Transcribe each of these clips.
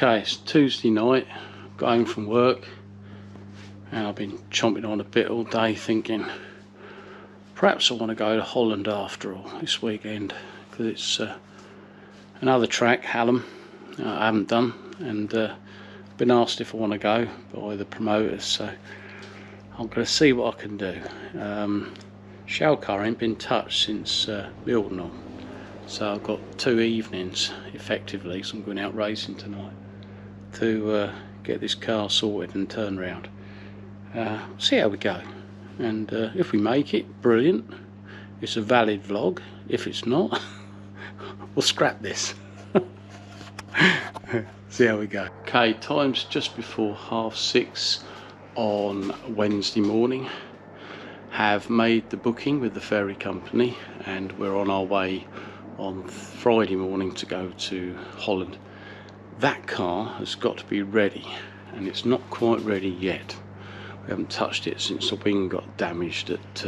Okay, it's Tuesday night, got home from work and I've been chomping on a bit all day thinking perhaps I want to go to Holland after all this weekend, because it's another track, Hallum, I haven't done, and been asked if I want to go by the promoters, so I'm going to see what I can do. Shellcar ain't been touched since Mildenhall, so I've got 2 evenings effectively, so I'm going out racing tonight to get this car sorted and turn round. See how we go, and if we make it, brilliant, it's a valid vlog. If it's not, we'll scrap this. See how we go. Okay, time's just before 6:30 on Wednesday morning. Have made the booking with the ferry company and we're on our way on Friday morning to go to Holland. That car has got to be ready, and it's not quite ready yet. We haven't touched it since the wing got damaged at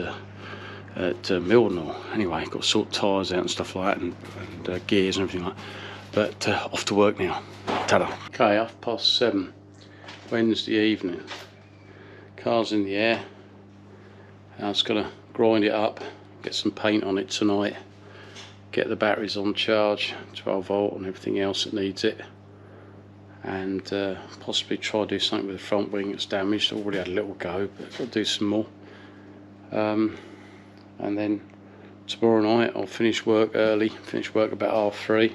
Mildenhall. Anyway, got to sort tyres out and stuff like that, and gears and everything like that. But off to work now. Ta-da. Okay, 7:30 Wednesday evening. Car's in the air. I was going to grind it up, get some paint on it tonight, get the batteries on charge, 12 volt and everything else that needs it, and possibly try to do something with the front wing that's damaged. I already had a little go, but I've got to do some more. And then tomorrow night I'll finish work early, finish work about 3:30,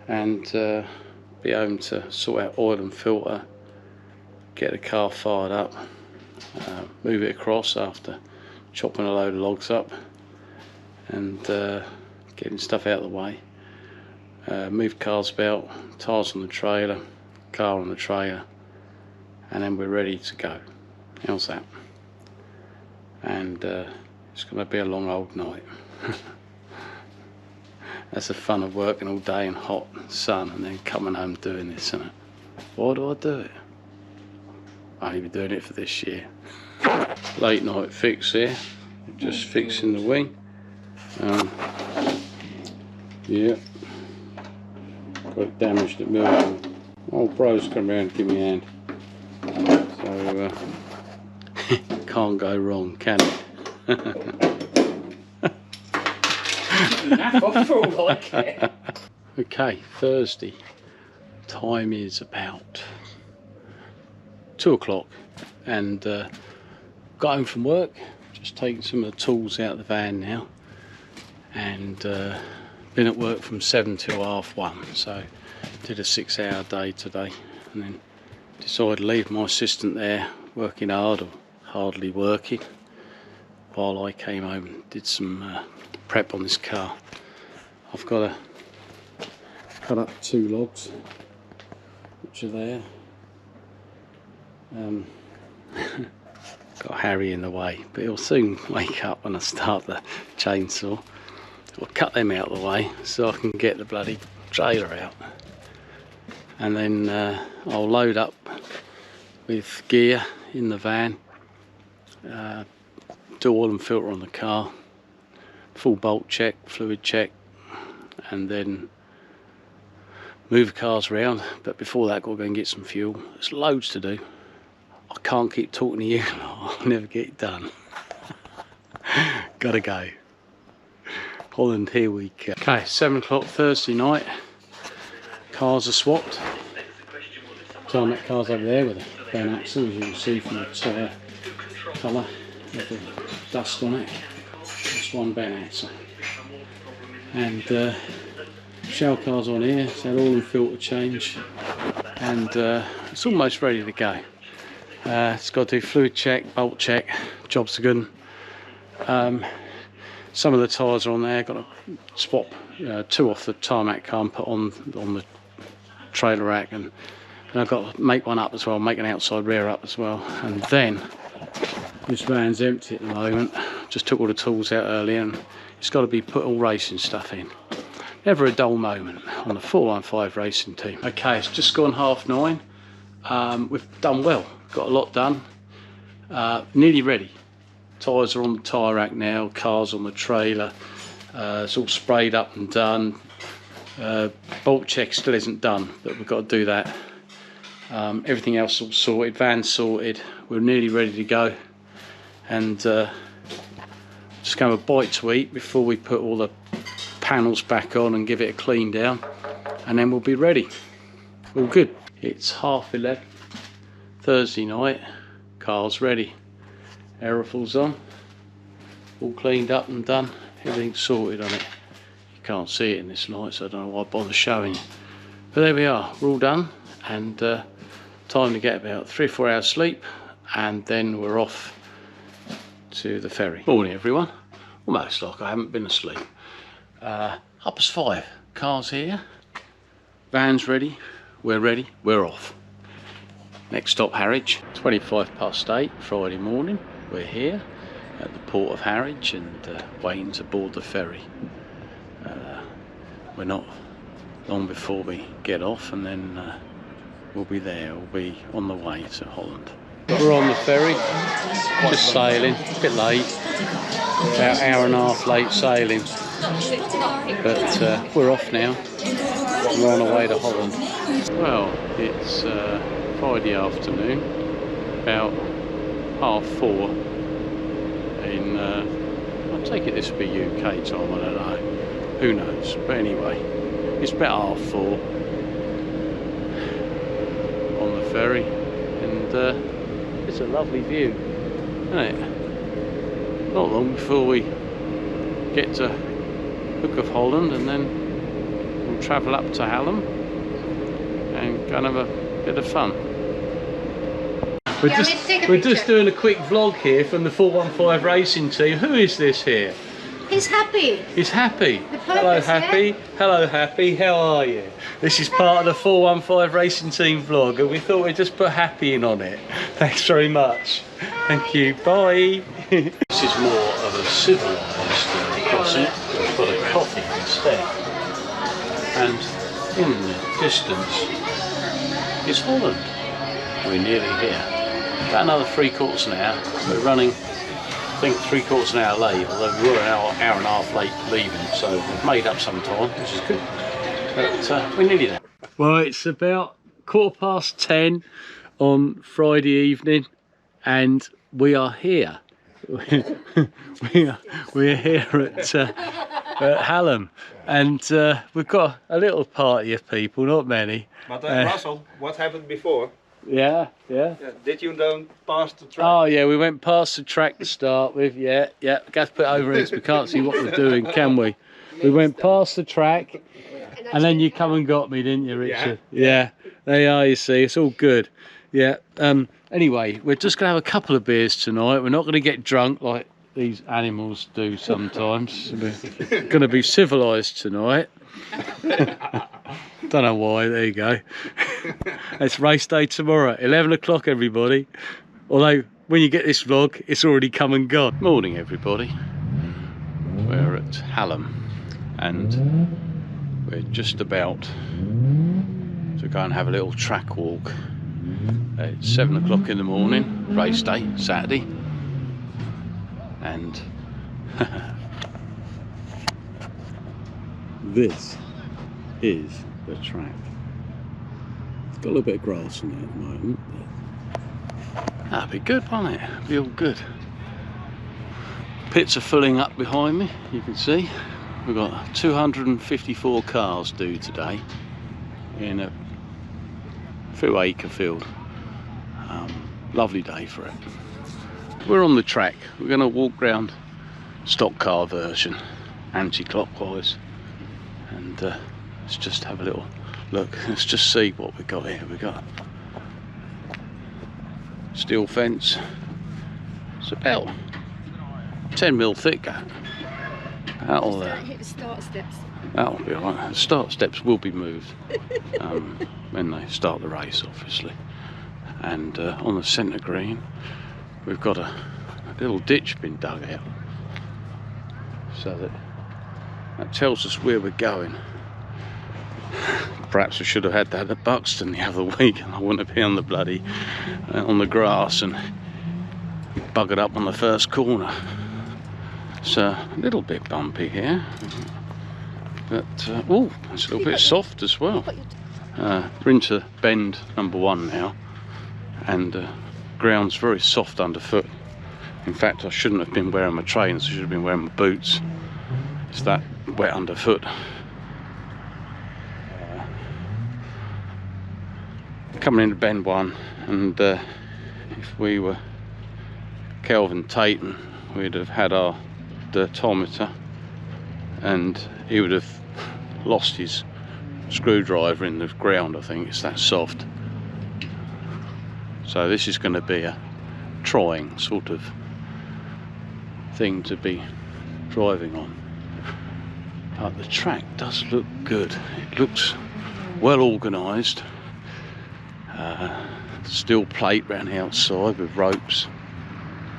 and be home to sort out oil and filter, get the car fired up, move it across after chopping a load of logs up and getting stuff out of the way, move car's belt, tyres on the trailer, car on the trailer, and then we're ready to go. How's that? And it's going to be a long old night. That's the fun of working all day in hot sun and then coming home doing this, isn't it? Why do I do it? I've only been doing it for this year. Late night fix here, just fixing the wing. Yeah, got it damaged at Mildenhall. Old bro's come round and give me a hand, so can't go wrong, can it? Okay, Thursday, time is about 2 o'clock, and got home from work, just taking some of the tools out of the van now, and been at work from 7 till 1:30, so did a 6-hour day today, and then decided to leave my assistant there working hard, or hardly working, while I came home and did some prep on this car. I've got to cut up 2 logs which are there. Got Harry in the way, but he'll soon wake up when I start the chainsaw. I'll cut them out of the way so I can get the bloody trailer out, and then I'll load up with gear in the van, do oil and filter on the car, full bolt check, fluid check, and then move the cars around. But before that, I've got to go and get some fuel. There's loads to do. I can't keep talking to you, I'll never get it done. Gotta go. Holland, here we go. Okay, 7 o'clock Thursday night. Cars are swapped. Tarmac car's over there with a Ben axle, as you can see from the tyre colour with the dust on it. That's one Ben axle. And shell car's on here, it's had all the filter change, and it's almost ready to go. It's got to do fluid check, bolt check, jobs are good. Some of the tyres are on there, got to swap 2 off the tarmac car and put on the trailer rack, and I've got to make one up as well, make an outside rear up as well. And then this van's empty at the moment, just took all the tools out earlier, and it's got to be put all racing stuff in. Never a dull moment on the 415 racing team. Okay, it's just gone 9:30. We've done well, got a lot done, nearly ready. Tyres are on the tyre rack now, cars on the trailer, it's all sprayed up and done. Bolt check still isn't done, but we've got to do that. Everything else all sorted, van sorted, we're nearly ready to go, and just going to have a bite to eat before we put all the panels back on and give it a clean down, and then we'll be ready. All good. It's 11:30 Thursday night, car's ready, aerofoil's on, all cleaned up and done, everything's sorted on it. You can't see it in this light, so I don't know why I bother showing you, but there we are, we're all done, and time to get about 3 or 4 hours sleep, and then we're off to the ferry. Morning everyone, almost like I haven't been asleep. 5:30, car's here, van's ready, we're off. Next stop Harwich, 8:25 Friday morning. We're here at the port of Harwich and waiting to board the ferry. We're not long before we get off, and then we'll be there, we'll be on the way to Holland. We're on the ferry, just sailing, a bit late, about an hour and a half late sailing, but we're off now, we're on our way to Holland. Well, it's Friday afternoon, about 4:30 in, I take it this will be UK time, I don't know, who knows, but anyway, it's about 4:30 on the ferry, and it's a lovely view, isn't it? Not long before we get to Hook of Holland, and then we'll travel up to Hallum and go and have a bit of fun. We're just doing a quick vlog here from the 415 racing team. Who is this here? He's Happy. He's Happy. Hello Happy. Hello Happy. How are you? This is part of the 415 racing team vlog, and we thought we'd just put Happy in on it. Thanks very much. Thank you. Bye. This is more of a civilised crossing. We've got a coffee instead, and in the distance is Holland. We're nearly here. About another 3/4 of an hour. We're running, I think, 3/4 of an hour late, although we were an hour and a half late leaving, so we've made up some time, which is good. But we're nearly there. Well, it's about 10:15 on Friday evening, and we are here. we're here at Hallum, and we've got a little party of people, not many. But Russell, what happened before? Yeah. Did you don't pass the track? Oh yeah, we went past the track to start with. Yeah. Gas put it over here, so we can't see what we're doing, can we? We went past the track, and then you come and got me, didn't you, Richard? Yeah. There you are. You see, it's all good. Yeah. Anyway, we're just gonna have a couple of beers tonight. We're not gonna get drunk like these animals do sometimes. We're gonna be civilised tonight. Don't know why. There you go. It's race day tomorrow, 11 o'clock everybody, although when you get this vlog it's already come and gone. Morning everybody, we're at Hallum and we're just about to go and have a little track walk. It's 7 o'clock in the morning, race day, Saturday, and this is the track. It's got a little bit of grass in there at the moment, but that'd be good, wouldn't it? It'd be all good. Pits are filling up behind me, you can see. We've got 254 cars due today in a few acre field. Lovely day for it. We're on the track. We're going to walk round stock car version, anti-clockwise, and let's just have a little look. Let's just see what we got here. We got steel fence. It's about 10mm thick. That'll hit the start steps. That'll be alright. The start steps will be moved when they start the race, obviously. And on the centre green, we've got a little ditch been dug out, so that tells us where we're going. Perhaps we should have had that at Buxton the other week, and I wouldn't have been on the bloody on the grass and buggered up on the first corner. It's a little bit bumpy here, but oh, it's a little bit soft as well. We're into bend number 1 now, and ground's very soft underfoot. In fact, I shouldn't have been wearing my trainers, I should have been wearing my boots. It's that wet underfoot. Coming into bend 1, and if we were Kelvin Tatum, we'd have had our dirtometer, and he would have lost his screwdriver in the ground. I think it's that soft. So this is going to be a trying sort of thing to be driving on. But the track does look good. It looks well organised. Steel plate round the outside with ropes.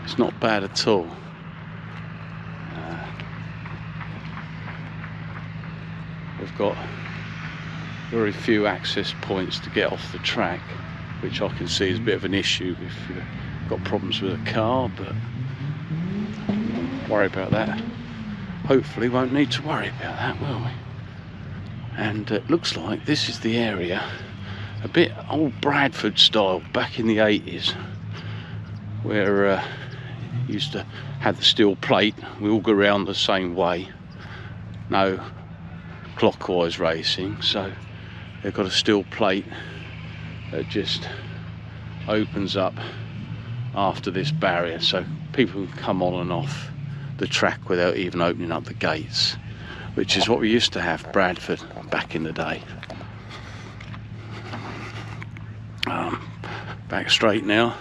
It's not bad at all. We've got very few access points to get off the track, which I can see is a bit of an issue if you've got problems with a car, but don't worry about that. Hopefully won't need to worry about that, will we? And it looks like this is the area, a bit old Bradford style, back in the 80s, where you used to have the steel plate. We all go around the same way, no clockwise racing, so they've got a steel plate that just opens up after this barrier, so people can come on and off the track without even opening up the gates, which is what we used to have Bradford back in the day. Back straight now,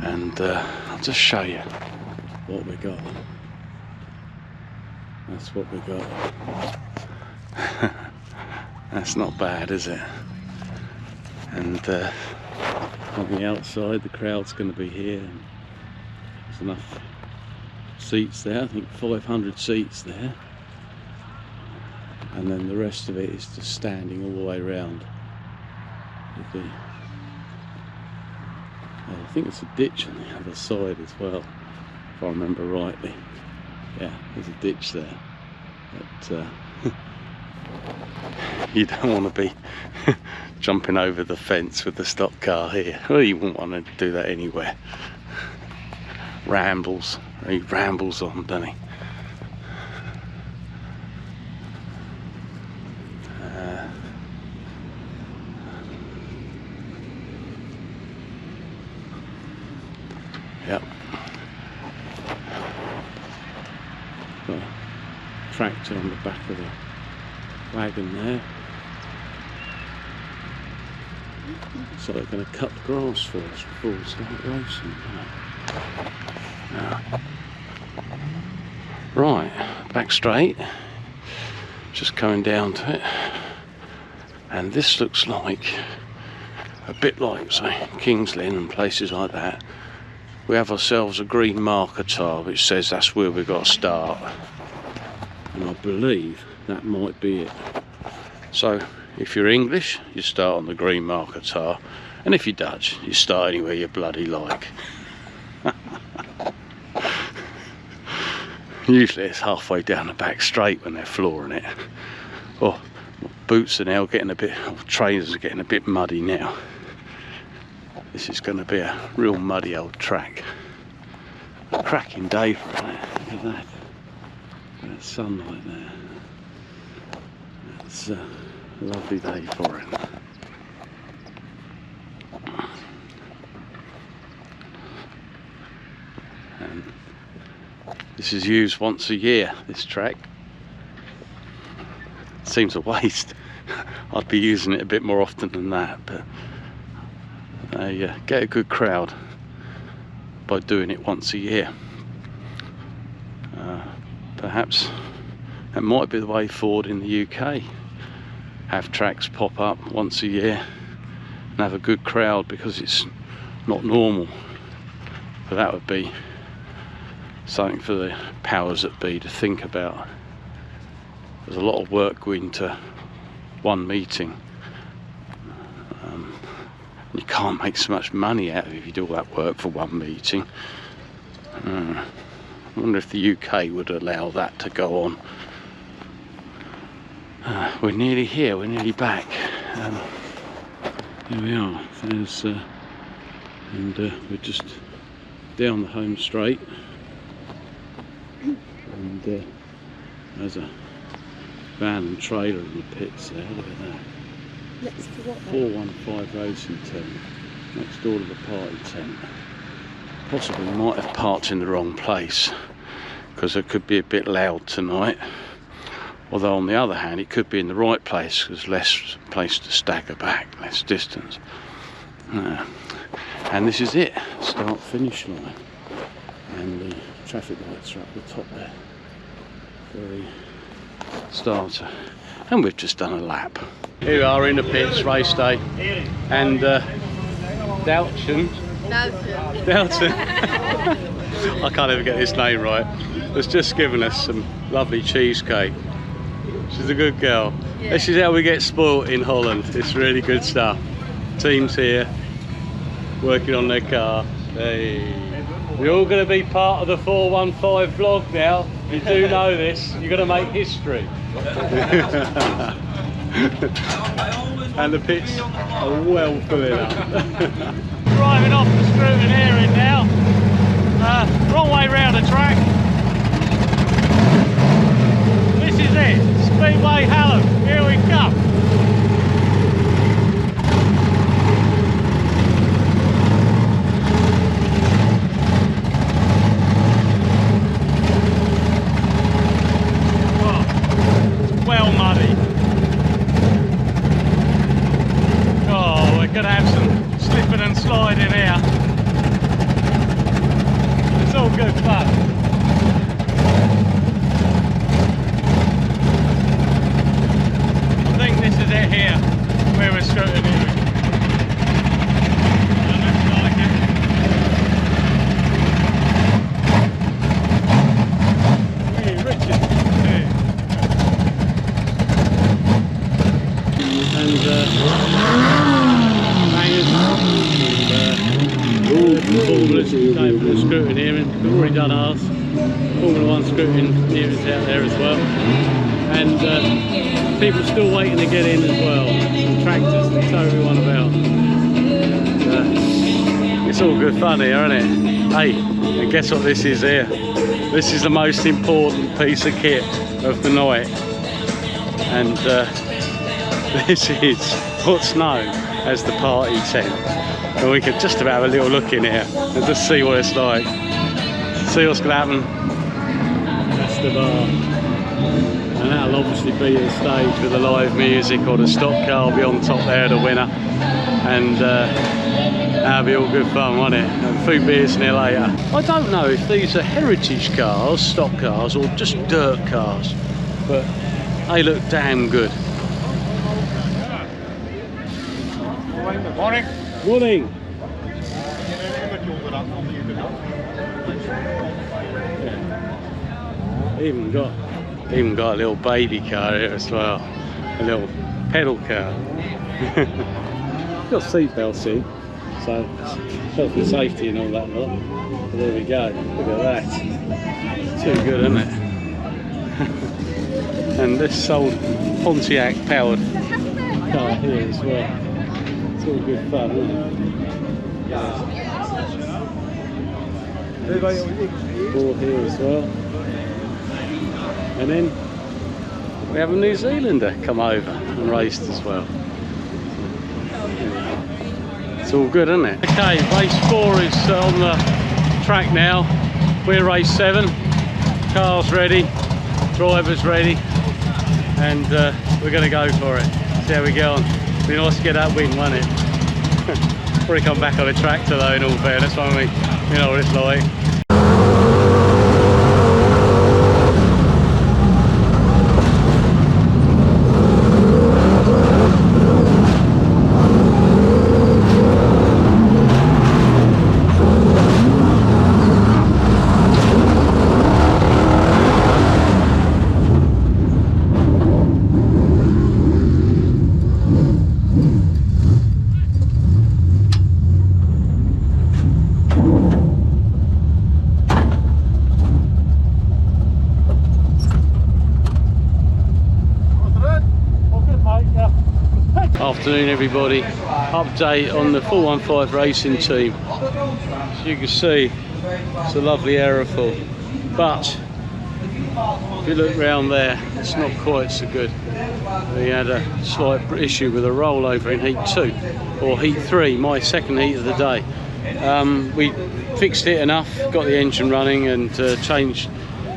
and I'll just show you what we got. That's what we got. That's not bad, is it? And on the outside, the crowd's going to be here. There's enough seats there, I think 500 seats there. And then the rest of it is just standing all the way around. I think it's a ditch on the other side as well, if I remember rightly. Yeah, there's a ditch there. But you don't want to be jumping over the fence with the stock car here. Well, you wouldn't want to do that anywhere. Rambles. He rambles on, doesn't he? Yep. Got a tractor on the back of the wagon there. So they're going to cut the grass for us before we start racing. Right, back straight. Just coming down to it. And this looks like a bit like, say, King's Lynn and places like that. We have ourselves a green marker tile which says that's where we've got to start, and I believe that might be it. So if you're English, you start on the green marker tile, and if you're Dutch, you start anywhere you bloody like. Usually it's halfway down the back straight when they're flooring it. Oh, boots are now getting a bit, trainers are getting a bit muddy now. This is going to be a real muddy old track. A cracking day for it. Look at that. Look at that sunlight there. It's a lovely day for it. And this is used once a year, this track. Seems a waste. I'd be using it a bit more often than that, but they get a good crowd by doing it once a year. Perhaps that might be the way forward in the UK. Have tracks pop up once a year and have a good crowd, because it's not normal. But that would be something for the powers that be to think about. There's a lot of work going into one meeting. You can't make so much money out of it if you do all that work for one meeting. I wonder if the UK would allow that to go on. We're nearly here, we're nearly back. Here we are. There's, and we're just down the home straight. And there's a van and trailer in the pits there, look at that. Next to what? 415 racing tent, next door to the party tent. Possibly might have parked in the wrong place, because it could be a bit loud tonight. Although on the other hand, it could be in the right place, because there's less place to stagger back, less distance. And this is it, start finish line. And the traffic lights are up the top there for the starter. And we've just done a lap. Here we are in the pits, race day. And Douchen. I can't ever get this name right. Has just given us some lovely cheesecake. She's a good girl. Yeah. This is how we get spoilt in Holland. It's really good stuff. Team's here, working on their car. Hey. You're all going to be part of the 415 vlog now. You do know this. You're going to make history. And the pits are well filling up. Driving off the scrutineering now. Wrong way round the track. This is it. Speedway Hallum. Here we come. Well muddy. Oh, we're gonna have some slipping and sliding here. It's all good fun. I think this is it here, where we're scrutineering. It looks like it. Hey, Richard. Hey. And Formula's going for the scrutineering. We've already done ours. Formula 1 scrutineering's out there as well. And people still waiting to get in as well. Some tractors to tow everyone about. It's all good fun here, isn't it? Hey, and guess what this is here? This is the most important piece of kit of the night. And this is what's known as the party tent. And we can just about have a little look in here and just see what it's like. See what's going to happen. That's the bar. And that'll obviously be the stage with the live music, or the stock car will be on top there, the winner. And that'll be all good fun, won't it? And a few beers in here later. I don't know if these are heritage cars, stock cars, or just dirt cars. But they look damn good. Morning. Morning. Yeah. Even got a little baby car here as well. A little pedal car. Got seatbelts in, so health and safety and all that lot. But there we go. Look at that. Too good, isn't it? And this old Pontiac powered car here as well. It's all good fun, isn't it? Ball here as well. And then we have a New Zealander come over and raced as well. It's all good, isn't it? Okay, race 4 is on the track now. We're race 7. Car's ready, driver's ready, and we're going to go for it. See how we get on. Be nice to get that win, won't it? Probably come back on a tractor though, in all fairness, won't we? You know what it's like. Afternoon everybody, update on the 415 racing team. As you can see, it's a lovely aerofoil, but if you look round there, it's not quite so good. We had a slight issue with a rollover in heat 2, or heat 3, my second heat of the day. We fixed it enough, got the engine running and changed,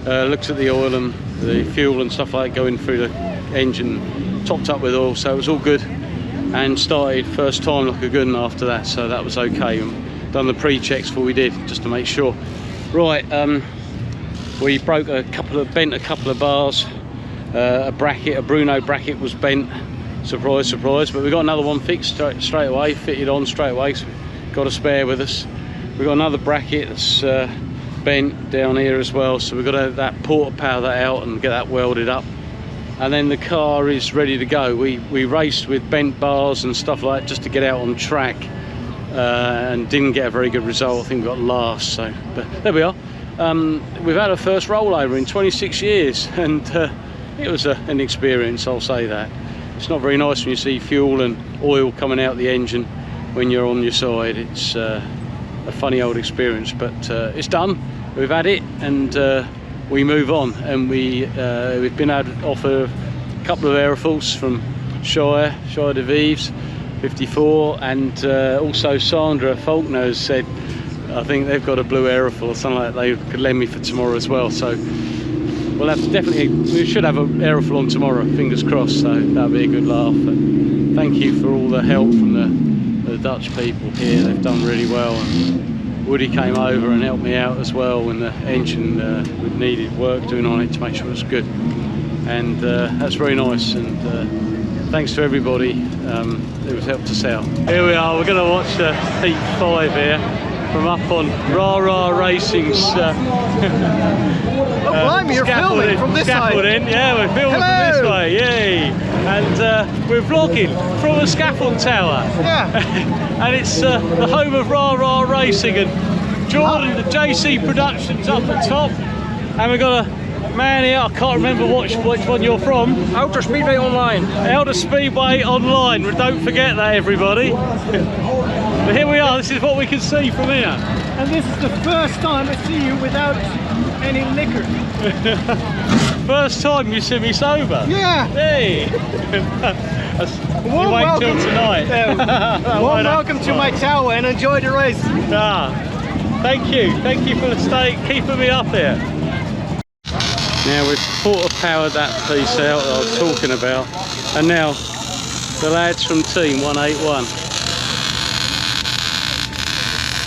looked at the oil and the fuel and stuff like that going through the engine, topped up with oil, so it was all good. And started first time like a good one after that, so that was okay. Done the pre-checks before we did, just to make sure. Right, we bent a couple of bars. A bracket, a Bruno bracket was bent. Surprise, surprise. But we got another one fixed straight away, fitted on straight away. So we've got a spare with us. We've got another bracket that's bent down here as well. So we've got to that porter power that out and get that welded up. And then the car is ready to go. We raced with bent bars and stuff like that just to get out on track, and didn't get a very good result. I think we got last. So, but there we are. We've had our first rollover in 26 years, and it was an experience, I'll say that. It's not very nice when you see fuel and oil coming out the engine when you're on your side. It's a funny old experience, but it's done. We've had it, and we move on. And we've been able to offer a couple of aerofoils from Shire de Vives, 54, and also Sandra Faulkner has said, I think they've got a blue aerofoil or something like that they could lend me for tomorrow as well. So we'll have to we should have an aerofoil on tomorrow, fingers crossed, so that'll be a good laugh. And thank you for all the help from the Dutch people here, they've done really well. And Woody came over and helped me out as well when the engine needed work doing on it to make sure it was good. And that's very nice, and thanks to everybody who has helped us out. Here we are, we're going to watch heat 5 here. From up on Rah Racing's blimey, you're filming from this side. Yeah, we're filming from this way, yay! And we're vlogging from a scaffold tower. Yeah. And it's the home of Rah Racing, and Jordan, the JC Productions up at top. And we've got a man here, I can't remember which one you're from. Outer Speedway Online. Outer Speedway Online, don't forget that everybody. But here we are, this is what we can see from here. And this is the first time I see you without any liquor. First time you see me sober? Yeah. Hey! Warm wait welcome till tonight. Warm welcome to my tower and enjoy the race. Thank you for keeping me up here. Now we've porter powered that piece out that I was talking about, and now the lads from Team 181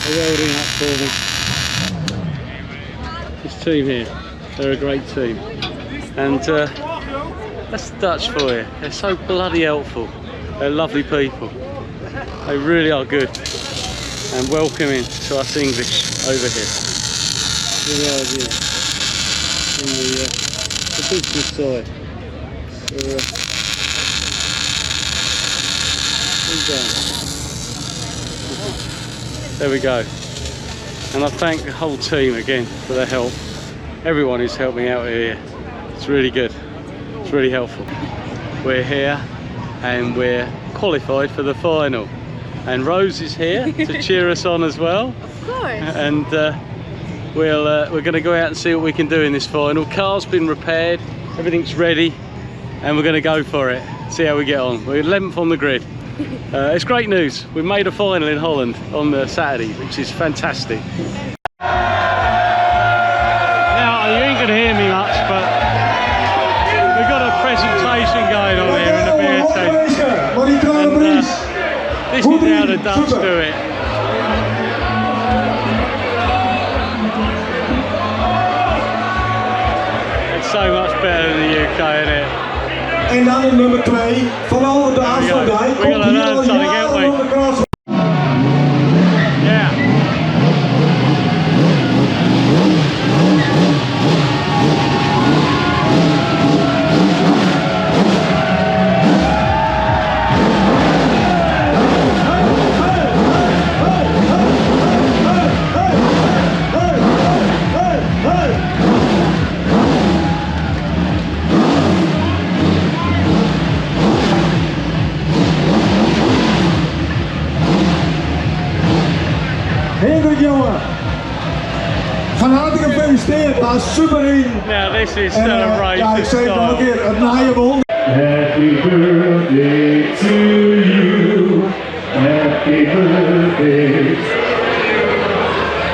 are welding up for me. This team here, they're a great team, and that's the Dutch for you. They're so bloody helpful. They're lovely people. They really are good and welcoming to us English over here. Really are here on the business side. There we go. And I thank the whole team again for their help. Everyone who's helped me out here. It's really good. It's really helpful. We're here and we're qualified for the final. And Rose is here to cheer us on as well. Of course. And we're going to go out and see what we can do in this final. Car's been repaired, everything's ready, and we're going to go for it. See how we get on. We're 11th on the grid. It's great news. We've made a final in Holland on the Saturday, which is fantastic. Now, you ain't going to hear me much, but we've got a presentation going on here in the beer tent. And, this is how the Dutch do it. It's so much better than the UK, isn't it? En dan in nummer 2, vooral de afsluitdijk. We got another something, haven't we? Yeah. Leuk jongen. Van harte gefeliciteerd, maar super in. Now this is En ja, ik zeg het nog een keer, het naaien won. Happy birthday to you. Happy birthday.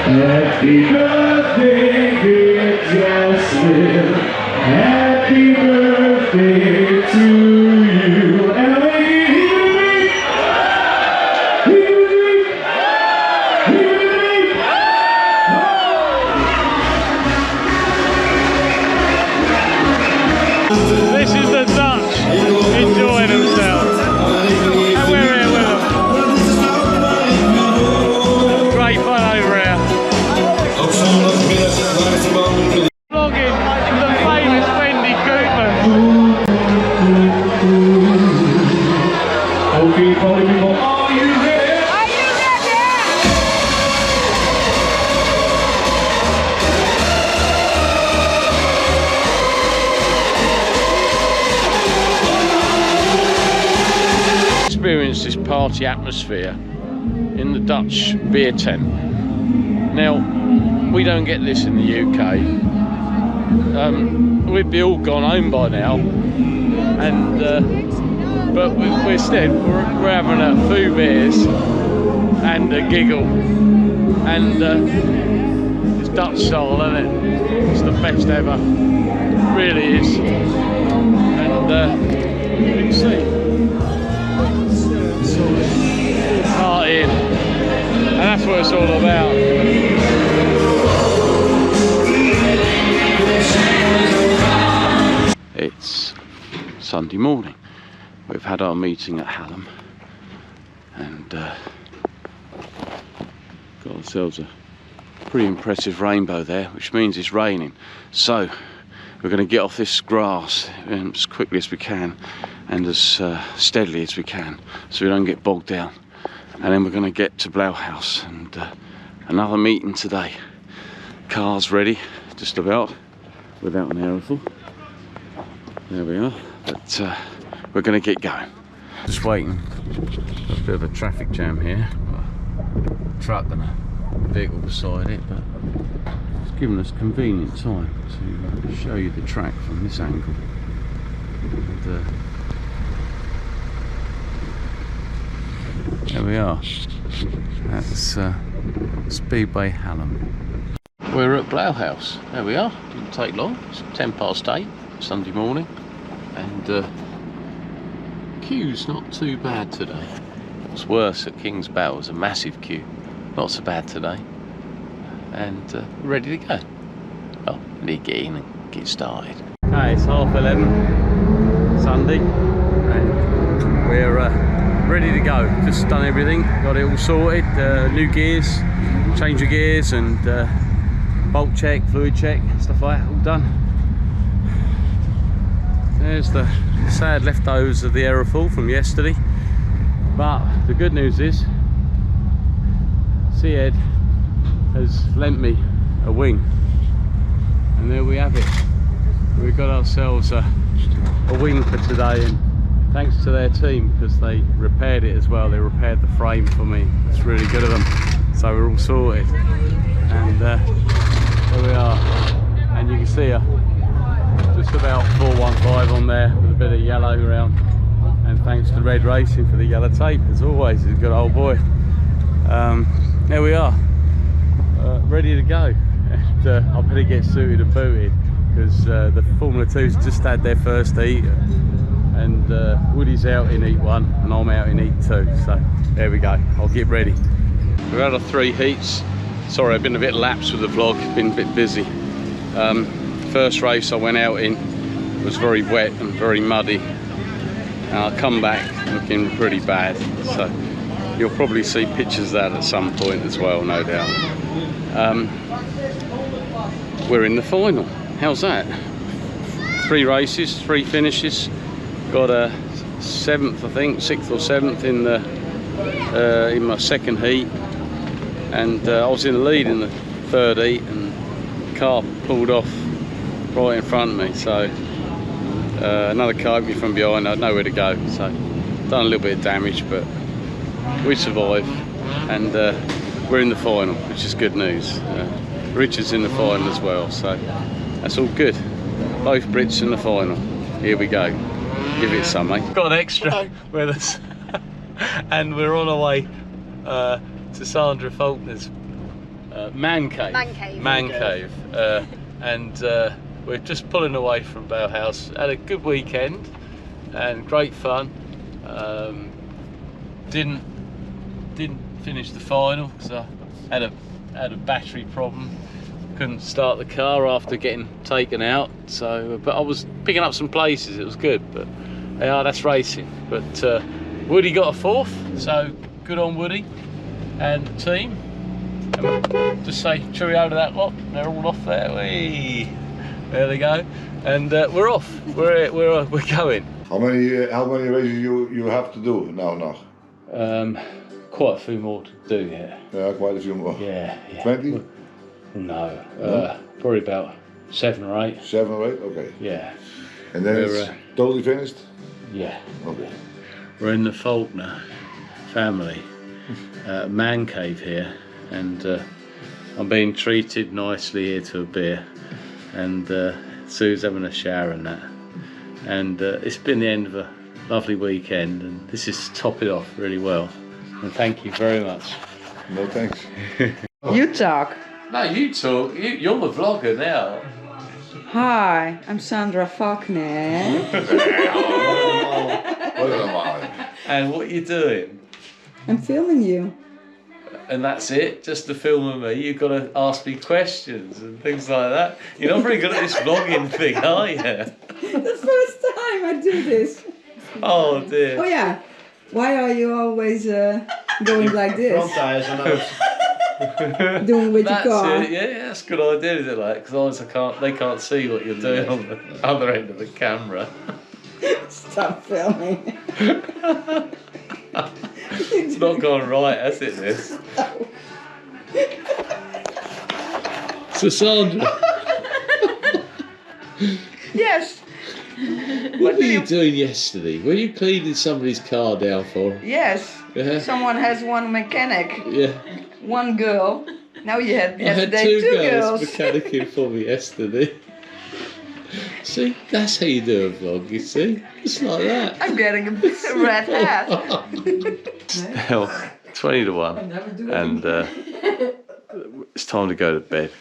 Happy birthday, dear Justin. Happy birthday to you. And This is the Dutch enjoying themselves. And we're here with them. Great fun over here. Vlogging the famous Wendy Koopman. okay, party people, are you ready? Experience this party atmosphere in the Dutch beer tent. Now, we don't get this in the UK. We'd be all gone home by now, and but we're having a few beers and a giggle, and it's Dutch style, isn't it? It's the best ever, it really is. And you can see. Partying, and that's what it's all about. It's Sunday morning. We've had our meeting at Hallum, and got ourselves a pretty impressive rainbow there, which means it's raining. So we're going to get off this grass as quickly as we can and as steadily as we can, so we don't get bogged down. And then we're going to get to Blauwhuis, and another meeting today. Car's ready, just about, without an aerofoil. There we are, but we're going to get going. Just waiting. Got a bit of a traffic jam here. A truck and a vehicle beside it, but it's given us convenient time to show you the track from this angle. And, there we are. That's Speedway Hallum. We're at Blauwhuis. There we are. Didn't take long. It's 8:10 Sunday morning, and queue's not too bad today. What's worse at King's Bow was a massive queue. Not so bad today, and ready to go. Well, need to get in and get started. Okay, it's 11:30 Sunday, and we're ready to go. Just done everything, got it all sorted. New gears, change of gears, and bolt check, fluid check, stuff like that, all done. There's the sad leftovers of the aerofoil from yesterday, but the good news is Ed has lent me a wing, and there we have it. We've got ourselves a wing for today, and thanks to their team, because they repaired it as well. They repaired the frame for me. It's really good of them. So we're all sorted, and there we are. And you can see just about 415 on there with a bit of yellow around, and thanks to Red Racing for the yellow tape as always. He's a good old boy. There we are, ready to go. And I better get suited and booted, because the Formula 2's just had their first heat, and Woody's out in heat 1 and I'm out in heat 2, so there we go. I'll get ready. We've had our 3 heats. Sorry, I've been a bit lapsed with the vlog, been a bit busy. First race I went out in was very wet and very muddy, and I come back looking pretty bad, so you'll probably see pictures of that at some point as well, no doubt. We're in the final. How's that? 3 races, 3 finishes. Got a 7th, I think, 6th or 7th in the in my second heat, and I was in the lead in the 3rd heat, and the car pulled off right in front of me, so another car hit me from behind. I had nowhere to go, so done a little bit of damage, but we survived, and we're in the final, which is good news. Richard's in the final as well, so that's all good. Both Brits in the final. Here we go. Give it some, mate. Got an extra with us, and we're on our way to Sandra Faulkner's man cave. Man cave. And we're just pulling away from Blauwhuis. Had a good weekend and great fun. Didn't finish the final because I had a battery problem. Couldn't start the car after getting taken out. So, but I was picking up some places. It was good. But yeah, that's racing. But Woody got a 4th, so good on Woody and the team. And just say cheerio to that lot. They're all off there. Whee! There they go. And we're off. We're going. How many races you have to do now? Quite a few more to do, yeah. Yeah, quite a few more. Yeah. 20? No, probably about 7 or 8. 7 or 8, okay. Yeah. And then it's totally finished? Yeah. Okay. We're in the Faulkner family man cave here, and I'm being treated nicely here to a beer, and Sue's having a shower and that, and it's been the end of a lovely weekend, and this is top it off really well, and thank you very much. No thanks. You talk. No, you talk. You're the vlogger now. Hi, I'm Sandra Faulkner. And what are you doing? I'm filming you. And that's it? Just to film with me? You've got to ask me questions and things like that. You're not very good at this vlogging thing, are you? The first time I do this. Oh dear. Oh yeah. Why are you always going like this? Doing with your car. It. Yeah, that's a good idea, isn't it? Like, because they can't see what you're doing on the other end of the camera. Stop filming. It's not gone right, has it, this? So Sandra. Yes. What were you doing yesterday? Were you cleaning somebody's car down for them? Yes. Yeah. Someone has one mechanic. Yeah. One girl. Now you had yesterday I had two girls. mechanicking for me yesterday. See, that's how you do a vlog, you see? Just like that. I'm getting a red hat. Well, 20 to 1. And it's time to go to bed.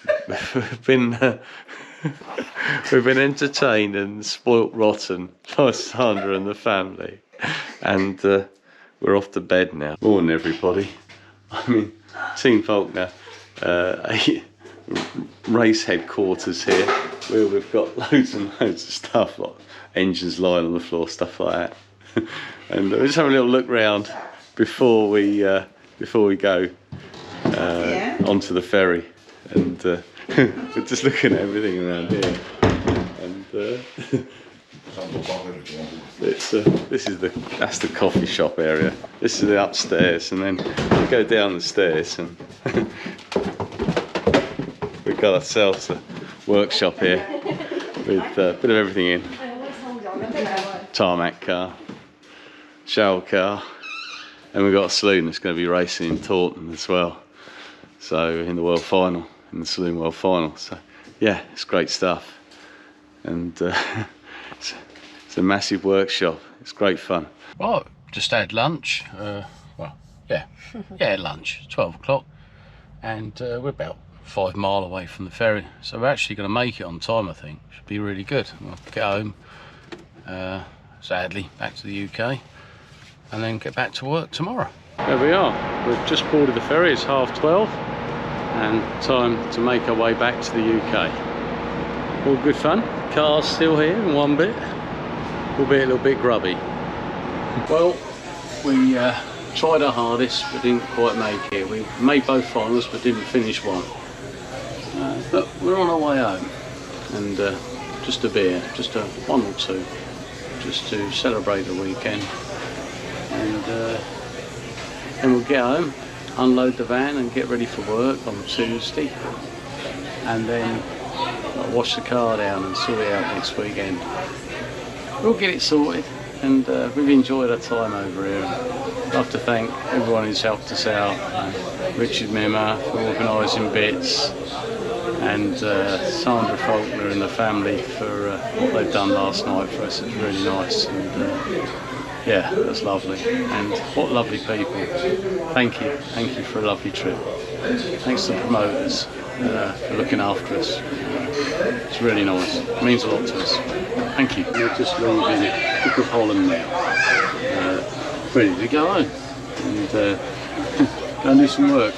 We've been entertained and spoilt rotten by Sandra and the family. And we're off to bed now. Morning, everybody. I mean, Team Faulkner, race headquarters here, where we've got loads and loads of stuff, like engines lying on the floor, stuff like that. And we're just having a little look round before we go onto the ferry, and we're just looking at everything around here. And that's the coffee shop area. This is the upstairs, and then we go down the stairs, and we've got ourselves a workshop here with a bit of everything in. Tarmac car, shower car, and we've got a saloon that's going to be racing in Taunton as well. So in the world final, in the saloon world final. So yeah, it's great stuff, and it's a massive workshop. It's great fun. Well, just had lunch. Lunch, 12 o'clock, and we're about 5 miles away from the ferry, so we're actually going to make it on time. I think should be really good. We'll get home, sadly, back to the UK, and then get back to work tomorrow. There we are. We've just boarded the ferry. It's 12:30, and time to make our way back to the UK. All good fun. Car's still here in one bit. We'll be a little bit grubby. Well, we tried our hardest but didn't quite make it. We made both finals but didn't finish one. But we're on our way home, and just a beer, just one or two, just to celebrate the weekend. And then we'll get home, unload the van and get ready for work on Tuesday, and then wash the car down and sort it out next weekend. We'll get it sorted, and we've enjoyed our time over here. I'd love to thank everyone who's helped us out. Richard Mimmer for organising bits, and Sandra Faulkner and the family for what they've done last night for us. It's really nice, and yeah, that's lovely. And what lovely people. Thank you for a lovely trip. Thanks to the promoters for looking after us. It's really nice. It means a lot to us. Thank you. We're just leaving Hook of Hallum now, ready to go home and go and do some work,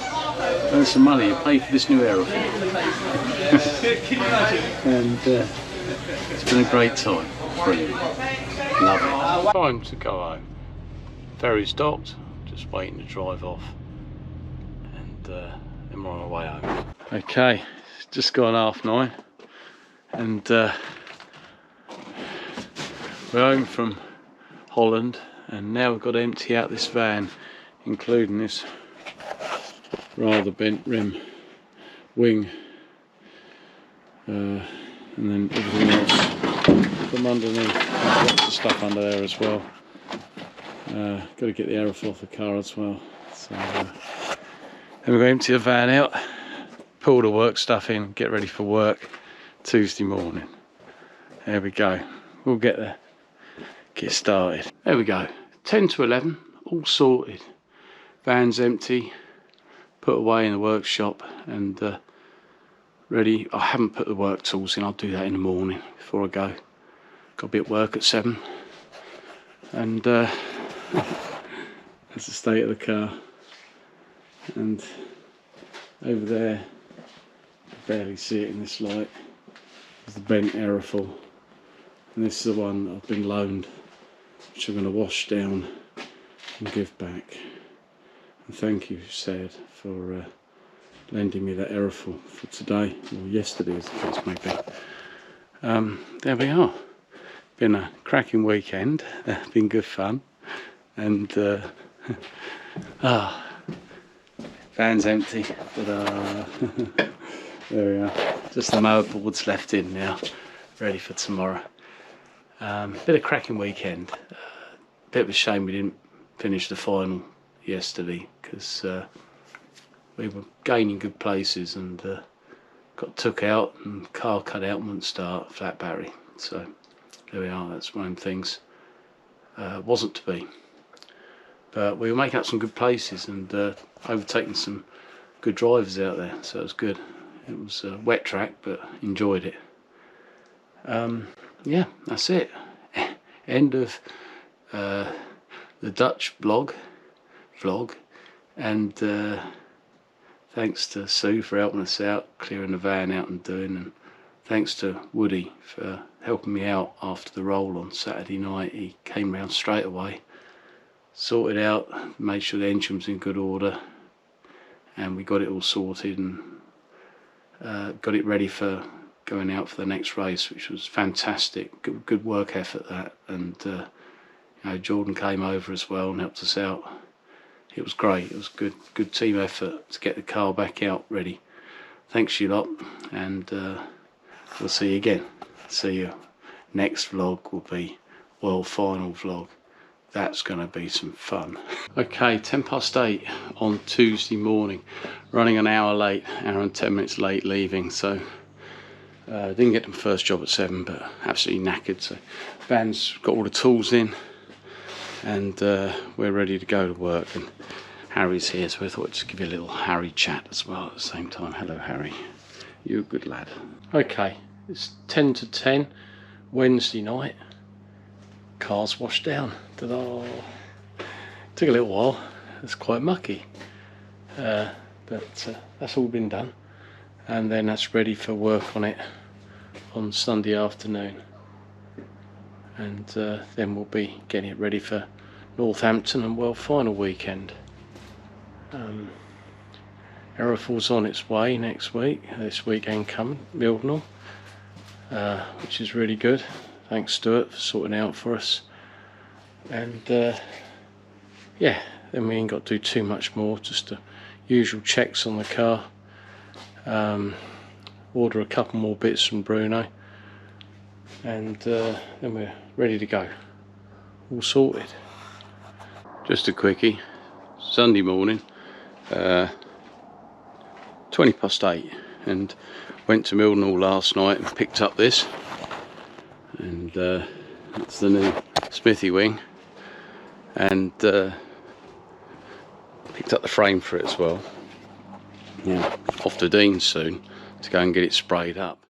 earn some money and pay for this new aeroplane. And it's been a great time. Brilliant. Love it. Time to go home. Ferry's docked, just waiting to drive off, and then we're on our way home. Okay, it's just gone 9:30, and we're home from Holland, and now we've got to empty out this van, including this rather bent rim wing, and then everything else from underneath. There's lots of stuff under there as well. Got to get the aerofoil off the car as well. So then we're going to empty the van out, put all the work stuff in, get ready for work Tuesday morning. There we go. We'll get there. Get started. There we go. 10 to 11, all sorted. Van's empty, put away in the workshop, and ready. I haven't put the work tools in. I'll do that in the morning before I go. Got a bit of work at 7, and that's the state of the car. And over there, I barely see it in this light, is the bent aerofoil, and this is the one that I've been loaned, which I'm going to wash down and give back. And thank you, Sad, for lending me that aerofoil for today, or yesterday as the case may be. There we are. Been a cracking weekend, been good fun, and van's empty, but there we are. Just the mower boards left in now, ready for tomorrow. Bit of cracking weekend. Bit of a shame we didn't finish the final yesterday, because we were gaining good places and got took out, and car cut out and wouldn't start, flat battery. So there we are, that's one of them things. Wasn't to be. But we were making up some good places and overtaking some good drivers out there, so it was good. It was a wet track, but enjoyed it. Yeah, that's it. End of the Dutch vlog, and thanks to Sue for helping us out, clearing the van out and doing, and thanks to Woody for helping me out after the roll on Saturday night. He came round straight away, sorted out, made sure the engine was in good order, and we got it all sorted and got it ready for going out for the next race, which was fantastic. Good work effort that, and you know, Jordan came over as well and helped us out. It was great. It was good team effort to get the car back out ready. Thanks you lot, and we'll see you again. See you. Next vlog will be World Final vlog. That's going to be some fun. Okay, 8:10 on Tuesday morning. Running an hour late, hour and 10 minutes late leaving, so didn't get to my first job at 7, but absolutely knackered. So van's got all the tools in, and we're ready to go to work. And Harry's here, so I thought I'd just give you a little Harry chat as well at the same time. Hello, Harry. You're a good lad. Okay, it's 10 to 10, Wednesday night. Car's washed down. Ta-da! Took a little while. It's quite mucky, but that's all been done, and then that's ready for work on it on Sunday afternoon, and then we'll be getting it ready for Northampton and World Final weekend. Aerofoil's on its way next week, this weekend coming, Mildenhall, which is really good. Thanks Stuart for sorting out for us. And yeah, then we ain't got to do too much more, just the usual checks on the car, order a couple more bits from Bruno, and then we're ready to go, all sorted. Just a quickie, Sunday morning, 8, and went to Mildenhall last night and picked up this, and that's the new smithy wing, and picked up the frame for it as well. Yeah, off to Dean's soon to go and get it sprayed up.